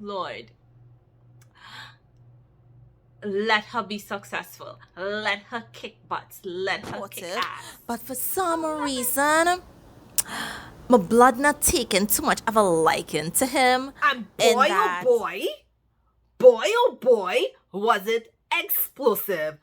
Lord, let her be successful. Let her kick butts. Let her kick ass. But for some reason, my blood not taking too much of a liking to him. And boy, oh boy, was it explosive.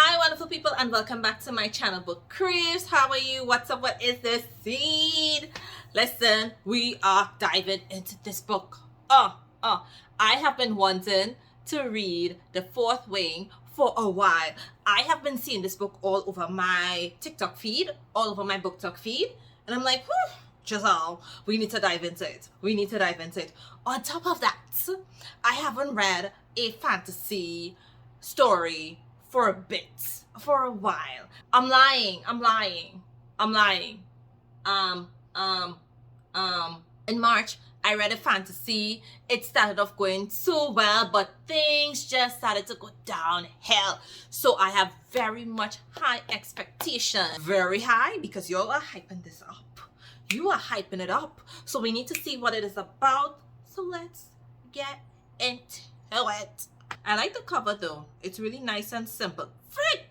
Hi wonderful people, and welcome back to my channel, Book Creeps. How are you? What's up? What is the scene? Listen, we are diving into this book. I have been wanting to read The Fourth Wing for a while. I have been seeing this book all over my TikTok feed, all over my BookTok feed, and I'm like, Giselle, we need to dive into it. We need to dive into it. On top of that, I haven't read a fantasy story for a bit, for a while. I'm lying. In March, I read a fantasy. It started off going so well, but things just started to go downhill. So I have very much high expectations. Very high, because y'all are hyping this up. You are hyping it up. So we need to see what it is about. So let's get into it. I like the cover though. It's really nice and simple. Frick!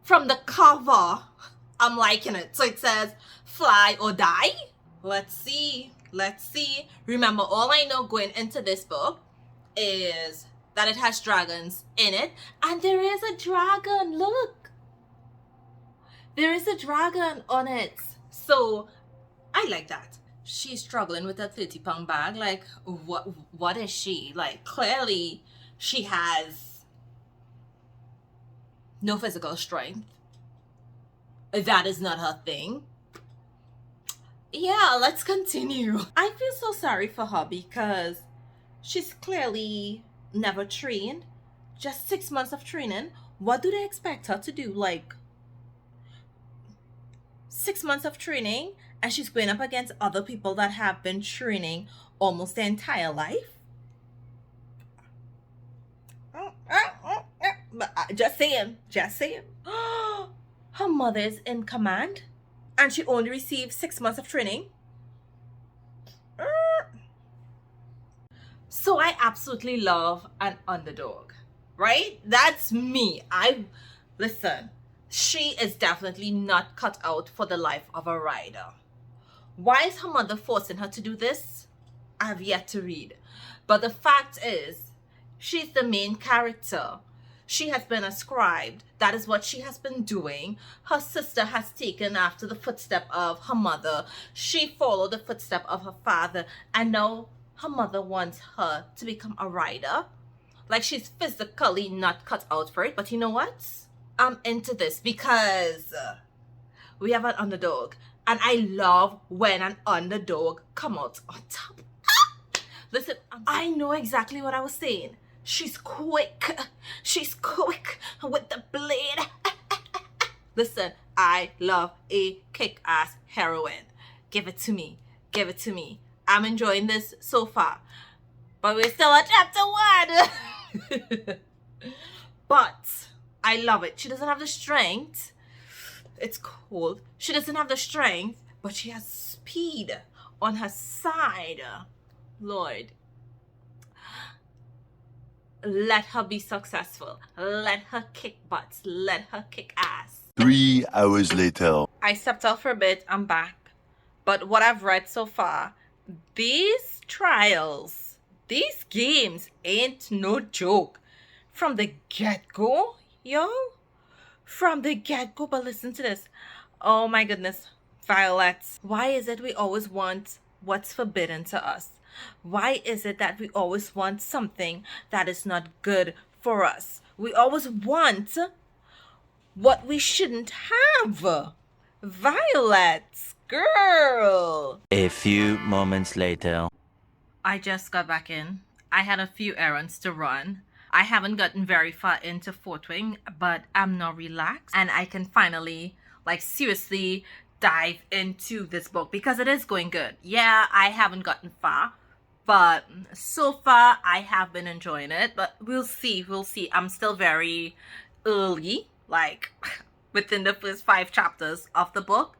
From the cover, I'm liking it. So it says, fly or die. Let's see. Remember, all I know going into this book is that it has dragons in it. And there is a dragon. Look. There is a dragon on it. So I like that. She's struggling with a 30-pound bag. Like, what is she? Like, clearly she has no physical strength. That is not her thing. Yeah, let's continue. I feel so sorry for her because she's clearly never trained. Just 6 months of training. What do they expect her to do? Like, 6 months of training, and she's going up against other people that have been training almost their entire life. Just saying. Her mother is in command, and she only received 6 months of training. So I absolutely love an underdog, right? That's me. Listen. She is definitely not cut out for the life of a rider. Why is her mother forcing her to do this? I have yet to read. But the fact is, she's the main character. She has been ascribed. That is what she has been doing. Her sister has taken after the footstep of her mother. She followed the footstep of her father. And now her mother wants her to become a rider. Like, she's physically not cut out for it. But you know what? I'm into this because we have an underdog, and I love when an underdog come out on top. Listen, I know exactly what I was saying. She's quick with the blade. Listen, I love a kick-ass heroine. Give it to me. I'm enjoying this so far, but we're still at chapter 1. But I love it. She doesn't have the strength. It's cold. She doesn't have the strength, but she has speed on her side. Lord, let her be successful. Let her kick butts. Let her kick ass. 3 hours later. I stepped out for a bit. I'm back. But what I've read so far, these trials, these games ain't no joke. From the get-go, yo, from the get-go. But listen to this. Oh my goodness, Violet, why is it we always want what's forbidden to us? Why is it that we always want something that is not good for us? We always want what we shouldn't have. Violet, girl. A few moments later. I just got back in. I had a few errands to run. I haven't gotten very far into Fourth Wing, but I'm now relaxed and I can finally, like, seriously dive into this book because it is going good. Yeah, I haven't gotten far, but so far I have been enjoying it. But we'll see. I'm still very early, like within the first 5 chapters of the book.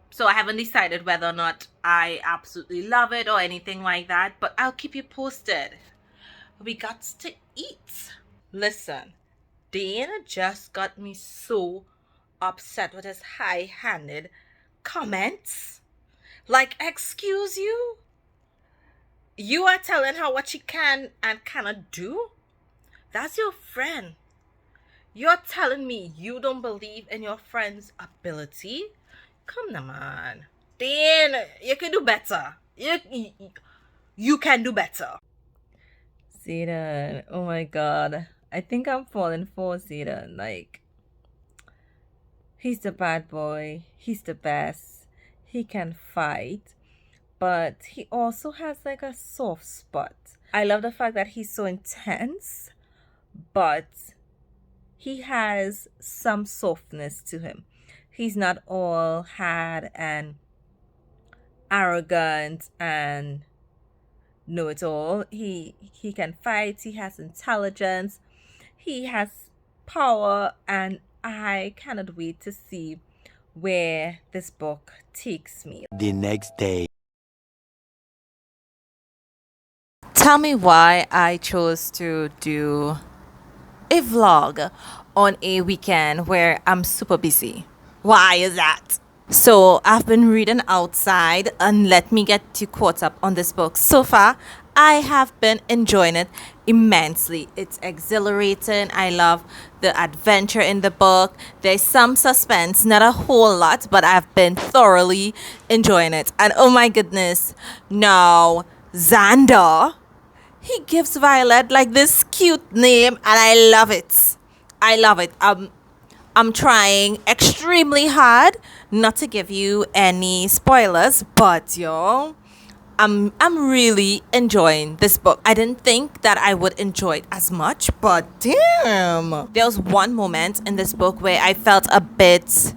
So I haven't decided whether or not I absolutely love it or anything like that, but I'll keep you posted. We got to eat. Listen, Dane just got me so upset with his high-handed comments. Like, excuse you? You are telling her what she can and cannot do? That's your friend. You're telling me you don't believe in your friend's ability? Come on, man. Dane, you can do better. You can do better. Zayden, oh my god. I think I'm falling for Zayden. Like, he's the bad boy. He's the best. He can fight. But he also has like a soft spot. I love the fact that he's so intense, but he has some softness to him. He's not all hard and arrogant and know it all. He can fight, he has intelligence, he has power, and I cannot wait to see where this book takes me. The next day. Tell me why I chose to do a vlog on a weekend where I'm super busy. Why is that? So I've been reading outside, and let me get you caught up on this book. So far, I have been enjoying it immensely. It's exhilarating. I love the adventure in the book. There's some suspense, not a whole lot, but I've been thoroughly enjoying it. And oh my goodness, now Xander, he gives Violet like this cute name, and I love it. I love it. I'm trying extremely hard not to give you any spoilers, but yo, I'm really enjoying this book. I didn't think that I would enjoy it as much, but damn. There was one moment in this book where I felt a bit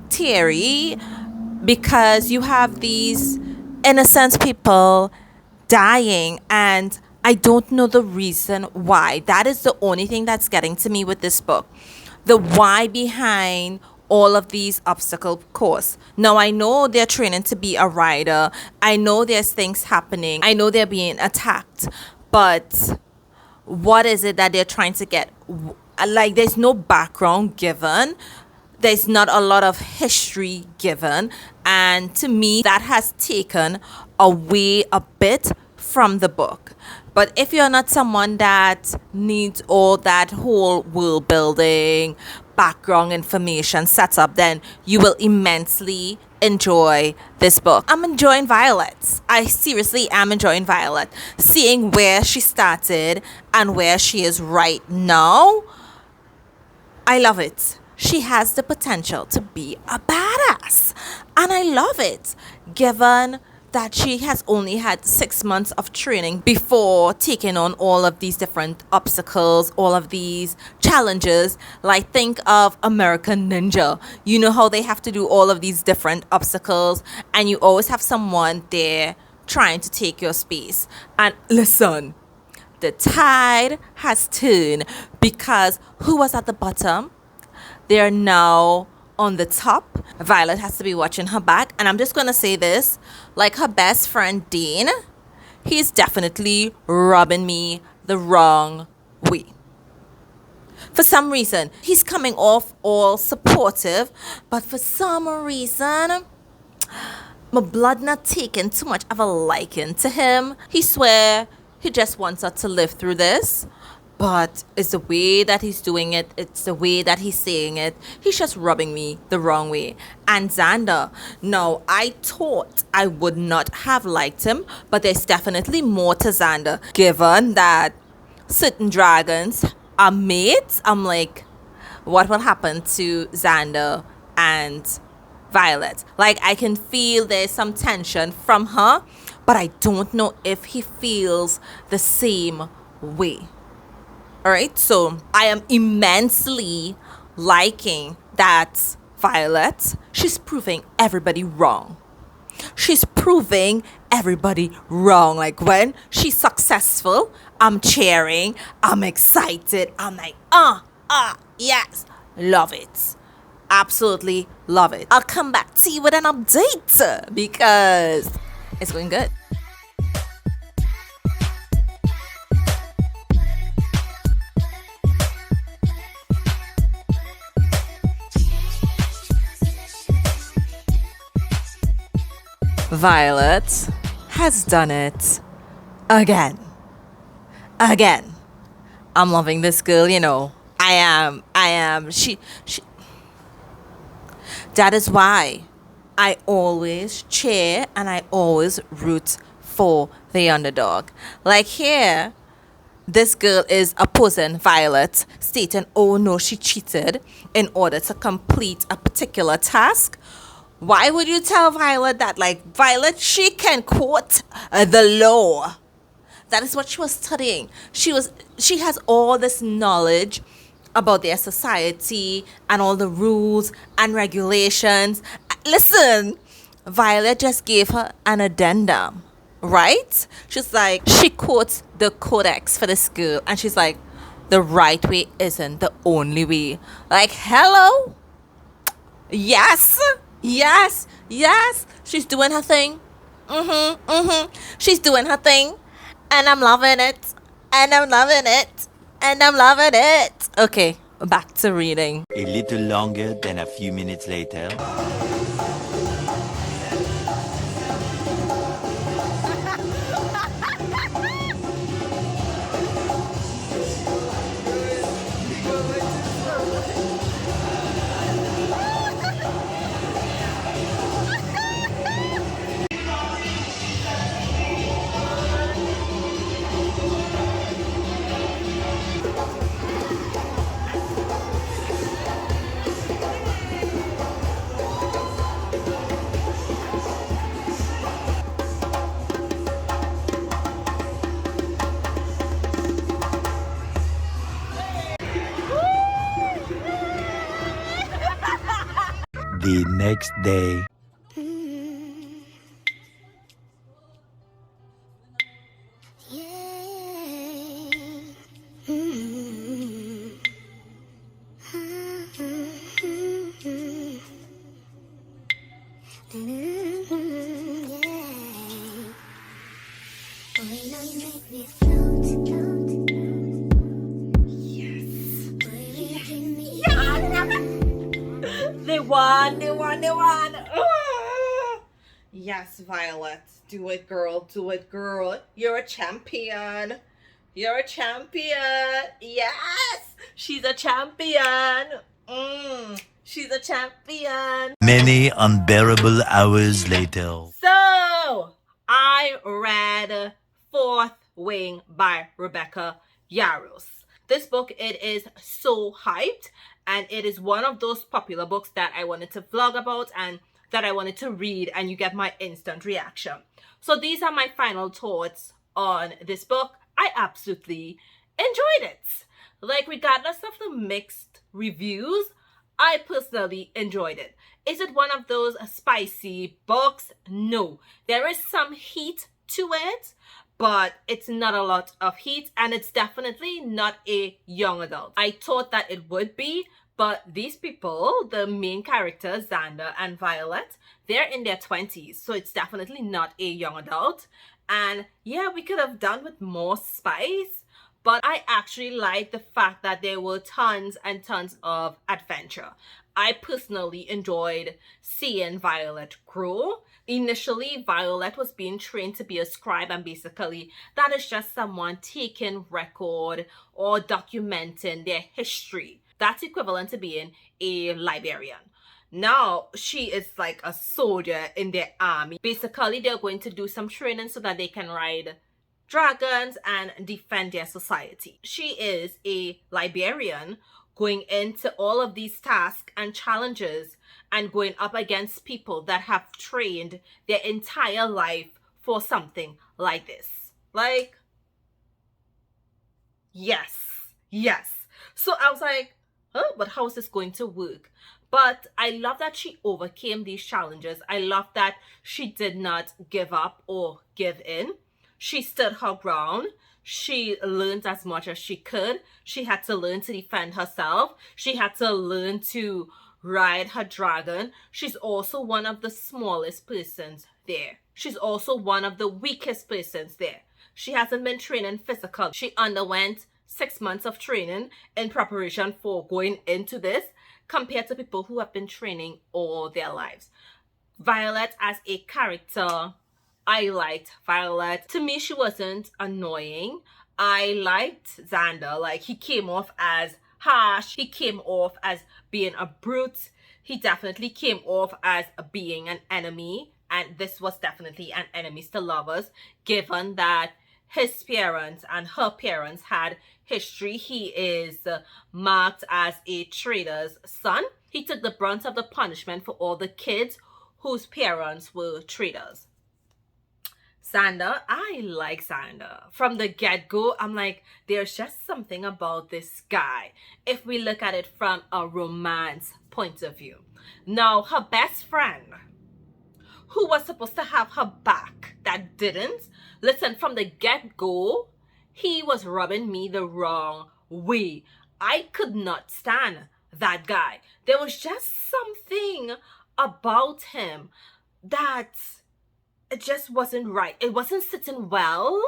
teary because you have these innocent people dying, and I don't know the reason why. That is the only thing that's getting to me with this book. The why behind all of these obstacle course. Now, I know they're training to be a rider. I know there's things happening. I know they're being attacked. But what is it that they're trying to get? Like, there's no background given. There's not a lot of history given. And to me, that has taken away a bit from the book. But if you're not someone that needs all that whole world building, background information set up, then you will immensely enjoy this book. I'm enjoying Violet. I seriously am enjoying Violet. Seeing where she started and where she is right now, I love it. She has the potential to be a badass. And I love it, given that she has only had 6 months of training before taking on all of these different obstacles, all of these challenges. Like, think of American Ninja. You know how they have to do all of these different obstacles, and you always have someone there trying to take your space. And listen, the tide has turned, because who was at the bottom? They're now on the top. Violet has to be watching her back. And I'm just going to say this, like her best friend Dean, he's definitely rubbing me the wrong way. For some reason, he's coming off all supportive, but for some reason, my blood not taking too much of a liking to him. He swear he just wants her to live through this. But it's the way that he's doing it. It's the way that he's saying it. He's just rubbing me the wrong way. And Xander, no, I thought I would not have liked him, but there's definitely more to Xander. Given that certain dragons are mates, I'm like, what will happen to Xander and Violet? Like, I can feel there's some tension from her, but I don't know if he feels the same way. All right, so I am immensely liking that Violet, she's proving everybody wrong. She's proving everybody wrong. Like, when she's successful, I'm cheering, I'm excited, I'm like, yes, love it. absolutely love it. I'll come back to you with an update because it's going good. Violet has done it again. Again. I'm loving this girl, you know. I am. She. That is why I always cheer and I always root for the underdog. Like here, this girl is opposing Violet, stating, oh no, she cheated in order to complete a particular task. Why would you tell Violet that? Like, Violet, she can quote the law. That is what she was studying. She has all this knowledge about their society and all the rules and regulations. Listen, Violet just gave her an addendum, right? She's like, she quotes the codex for this girl, and she's like, the right way isn't the only way. Like, hello? Yes, yes, yes. She's doing her thing. She's doing her thing. And I'm loving it. And I'm loving it. And I'm loving it. Okay, back to reading. A little longer than a few minutes later. The next day. They won. Yes, Violet. Do it, girl. Do it, girl. You're a champion. You're a champion. Yes. She's a champion. She's a champion. Many unbearable hours later. So, I read Fourth Wing by Rebecca Yarros. This book, it is so hyped, and it is one of those popular books that I wanted to vlog about and that I wanted to read, and you get my instant reaction. So these are my final thoughts on this book. I absolutely enjoyed it. Like, regardless of the mixed reviews, I personally enjoyed it. Is it one of those spicy books? No. There is some heat to it, but it's not a lot of heat, and it's definitely not a young adult. I thought that it would be, but these people, the main characters, Xander and Violet, they're in their 20s, so it's definitely not a young adult. And yeah, we could have done with more spice, but I actually like the fact that there were tons and tons of adventure. I personally enjoyed seeing Violet grow. Initially, Violet was being trained to be a scribe, and basically that is just someone taking record or documenting their history. That's equivalent to being a librarian. Now she is like a soldier in their army. Basically, they're going to do some training so that they can ride dragons and defend their society. She is a librarian going into all of these tasks and challenges and going up against people that have trained their entire life for something like this. Like, yes. So I was like, oh, but how is this going to work? But I love that she overcame these challenges. I love that she did not give up or give in. She stood her ground. She learned as much as she could. She had to learn to defend herself. She had to learn to ride her dragon, she's also one of the smallest persons there. She's also one of the weakest persons there. She hasn't been training physical. She underwent 6 months of training in preparation for going into this compared to people who have been training all their lives. Violet as a character, I liked Violet. To me, she wasn't annoying. I liked Xander. Like, he came off as harsh. He came off as being a brute. He definitely came off as being an enemy. And this was definitely an enemies to lovers, given that his parents and her parents had history. He is marked as a trader's son. He took the brunt of the punishment for all the kids whose parents were traders. Xander, I like Xander. From the get-go, I'm like, there's just something about this guy, if we look at it from a romance point of view. Now, her best friend, who was supposed to have her back, that didn't. Listen, from the get-go, he was rubbing me the wrong way. I could not stand that guy. There was just something about him that it just wasn't right. It wasn't sitting well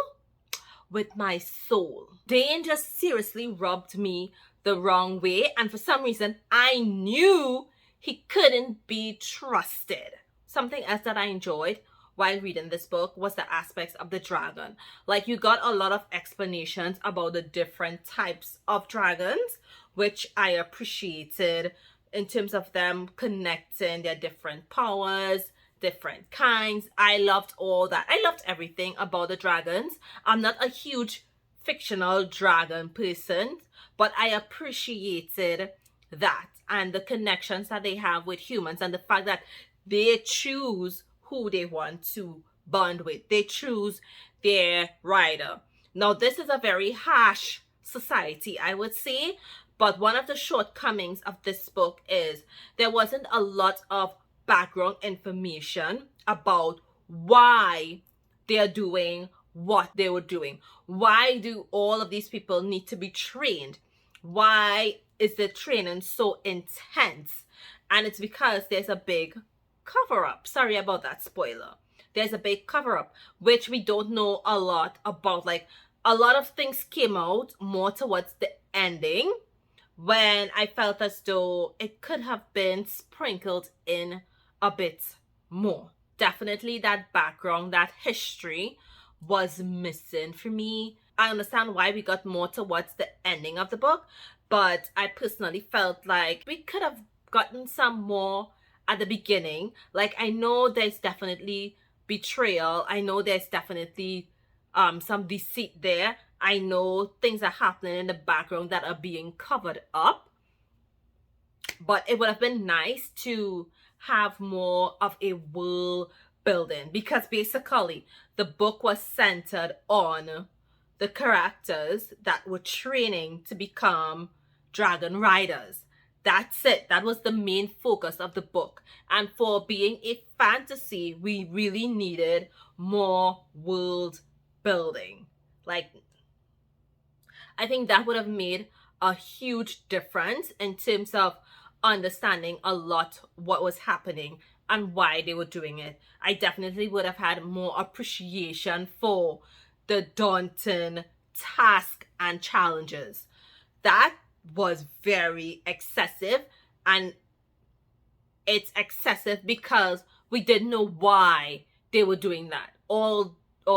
with my soul. Dane just seriously rubbed me the wrong way, and for some reason, I knew he couldn't be trusted. Something else that I enjoyed while reading this book was the aspects of the dragon. Like, you got a lot of explanations about the different types of dragons, which I appreciated in terms of them connecting their different powers, different kinds. I loved all that. I loved everything about the dragons. I'm not a huge fictional dragon person, but I appreciated that and the connections that they have with humans, and the fact that they choose who they want to bond with. They choose their rider. Now, this is a very harsh society, I would say, but one of the shortcomings of this book is there wasn't a lot of background information about why they're doing what they were doing. Why do all of these people need to be trained? Why is the training so intense? And it's because there's a big cover-up. Sorry about that spoiler. There's a big cover-up, which we don't know a lot about. Like, a lot of things came out more towards the ending, when I felt as though it could have been sprinkled in a bit more. Definitely that background, that history was missing for me. I understand why we got more towards the ending of the book, but I personally felt like we could have gotten some more at the beginning. Like, I know there's definitely betrayal. I know there's definitely some deceit there. I know things are happening in the background that are being covered up. But it would have been nice to have more of a world building, because basically the book was centered on the characters that were training to become dragon riders. That's it. That was the main focus of the book. And for being a fantasy, we really needed more world building. Like, I think that would have made a huge difference in terms of understanding a lot what was happening and why they were doing it. I definitely would have had more appreciation for the daunting task and challenges. That was very excessive, and it's excessive because we didn't know why they were doing that. All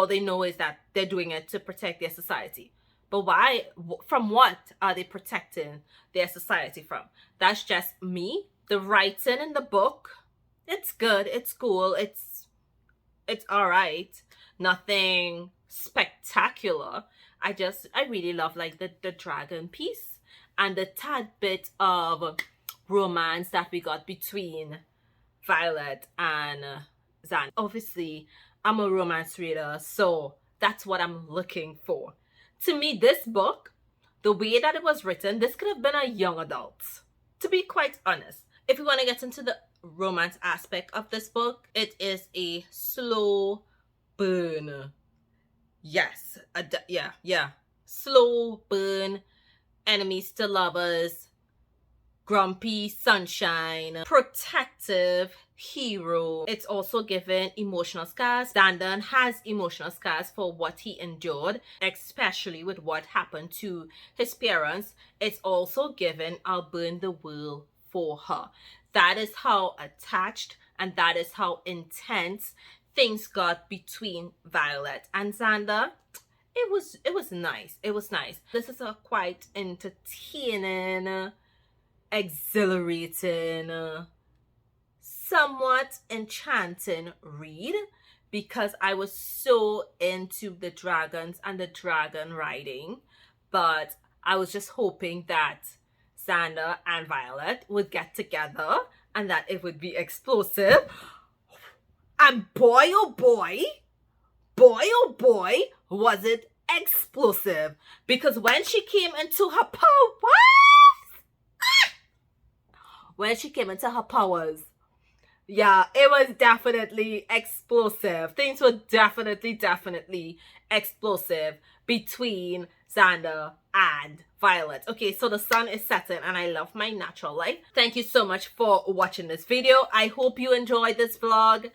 they know is that they're doing it to protect their society. But why? From what are they protecting their society from? That's just me. The writing in the book, it's good, it's cool, it's all right. Nothing spectacular. I really love like the dragon piece and the tad bit of romance that we got between Violet and Xan. Obviously, I'm a romance reader, so that's what I'm looking for. To me, this book, the way that it was written, this could have been a young adult, to be quite honest. If we want to get into the romance aspect of this book, it is a slow burn. Yes, slow burn, enemies to lovers, grumpy sunshine, protective hero. It's also given emotional scars. Xander has emotional scars for what he endured, especially with what happened to his parents. It's also given I'll burn the world for her. That is how attached and that is how intense things got between Violet and Xander. It was nice. It was nice. This is a quite entertaining, exhilarating, somewhat enchanting read because I was so into the dragons and the dragon riding, but I was just hoping that Xander and Violet would get together and that it would be explosive. And boy oh boy, was it explosive. Because when she came into her powers, yeah, it was definitely explosive. Things were definitely explosive between Xander and Violet. Okay, so the sun is setting and I love my natural light. Thank you so much for watching this video. I hope you enjoyed this vlog.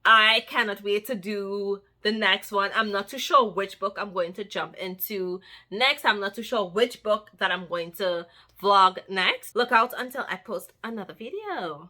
I cannot wait to do the next one. I'm not too sure which book I'm going to jump into next. I'm not too sure which book that I'm going to vlog next. Look out until I post another video.